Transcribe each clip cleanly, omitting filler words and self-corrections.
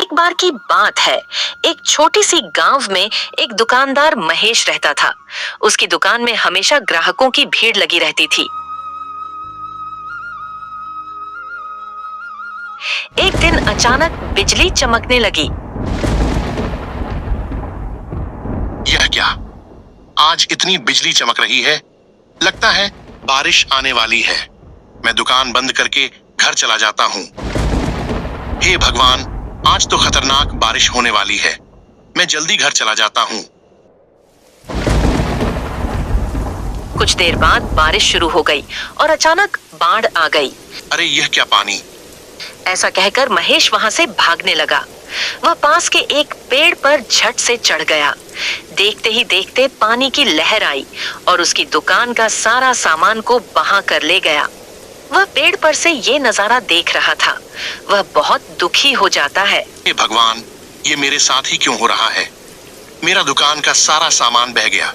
एक बार की बात है, एक छोटी सी गांव में एक दुकानदार महेश रहता था। उसकी दुकान में हमेशा ग्राहकों की भीड़ लगी रहती थी। एक दिन अचानक बिजली चमकने लगी। यह क्या? आज इतनी बिजली चमक रही है, लगता है बारिश आने वाली है। मैं दुकान बंद करके घर चला जाता हूँ। हे भगवान, आज तो खतरनाक बारिश होने वाली है। मैं जल्दी घर चला जाता हूँ। कुछ देर बाद बारिश शुरू हो गई और अचानक बाढ़ आ गई। अरे यह क्या पानी! ऐसा कहकर महेश वहां से भागने लगा। वह पास के एक पेड़ पर झट से चढ़ गया। देखते ही देखते पानी की लहर आई और उसकी दुकान का सारा सामान को बहा कर ले गया। वह पेड़ पर से ये नजारा देख रहा था। वह बहुत दुखी हो जाता है। हे भगवान, ये मेरे साथ ही क्यों हो रहा है? मेरा दुकान का सारा सामान बह गया।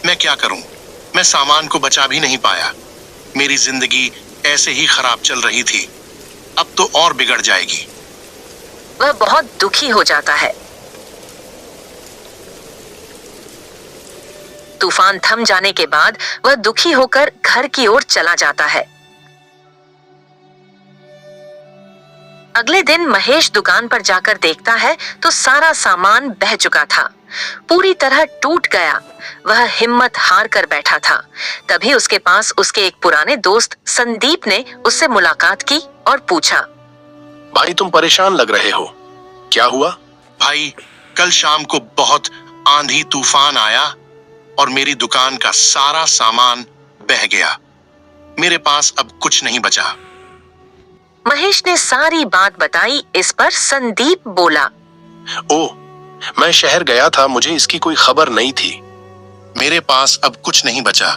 मैं क्या करूं? मैं सामान को बचा भी नहीं पाया। मेरी जिंदगी ऐसे ही खराब चल रही थी, अब तो और बिगड़ जाएगी। वह बहुत दुखी हो जाता है। तूफान थम जाने के बाद वह दुखी होकर घर की ओर चला जाता है। अगले दिन महेश दुकान पर जाकर देखता है तो सारा सामान बह चुका था, पूरी तरह टूट गया। वह हिम्मत हार कर बैठा था। तभी उसके पास उसके एक पुराने दोस्त संदीप ने उससे मुलाकात की और पूछा, भाई तुम परेशान लग रहे हो, क्या हुआ? भाई, कल शाम को बहुत आंधी तूफान आया और मेरी दुकान का सारा सामान बह गया। मेरे पास अब कुछ नहीं बचा। महेश ने सारी बात बताई। इस पर संदीप बोला, ओह, मैं शहर गया था, मुझे इसकी कोई खबर नहीं थी। मेरे पास अब कुछ नहीं बचा।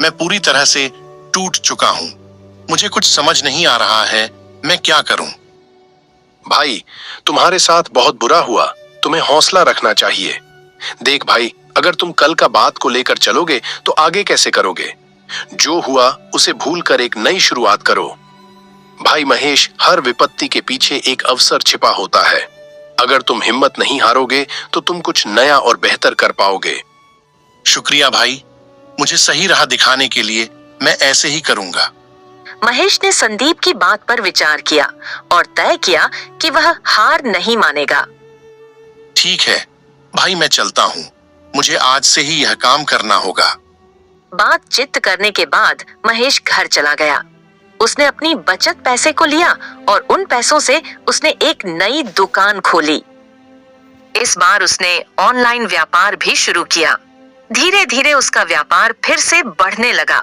मैं पूरी तरह से टूट चुका हूँ। मुझे कुछ समझ नहीं आ रहा है, मैं क्या करूं? भाई, तुम्हारे साथ बहुत बुरा हुआ, तुम्हें हौसला रखना चाहिए। देख भाई, अगर तुम कल का बात को लेकर चलोगे तो आगे कैसे करोगे? जो हुआ उसे भूलकर एक नई शुरुआत करो। भाई महेश, हर विपत्ति के पीछे एक अवसर छिपा होता है। अगर तुम हिम्मत नहीं हारोगे तो तुम कुछ नया और बेहतर कर पाओगे। शुक्रिया भाई, मुझे सही राह दिखाने के लिए। मैं ऐसे ही करूंगा। महेश ने संदीप की बात पर विचार किया और तय किया कि वह हार नहीं मानेगा। ठीक है भाई, मैं चलता हूँ। मुझे आज से ही यह काम करना होगा। बातचीत करने के बाद महेश घर चला गया। उसने अपनी बचत पैसे को लिया और उन पैसों से उसने एक नई दुकान खोली। इस बार उसने ऑनलाइन व्यापार भी शुरू किया। धीरे धीरे उसका व्यापार फिर से बढ़ने लगा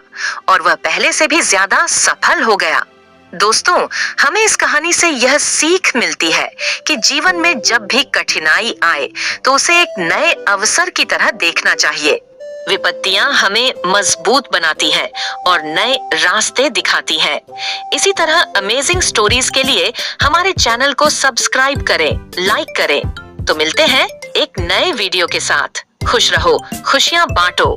और वह पहले से भी ज्यादा सफल हो गया। दोस्तों, हमें इस कहानी से यह सीख मिलती है कि जीवन में जब भी कठिनाई आए तो उसे एक नए अवसर की तरह देखना चाहिए। विपत्तियां हमें मजबूत बनाती हैं और नए रास्ते दिखाती हैं। इसी तरह अमेजिंग स्टोरीज के लिए हमारे चैनल को सब्सक्राइब करें, लाइक करें। तो मिलते हैं एक नए वीडियो के साथ। खुश रहो, खुशियां बांटो।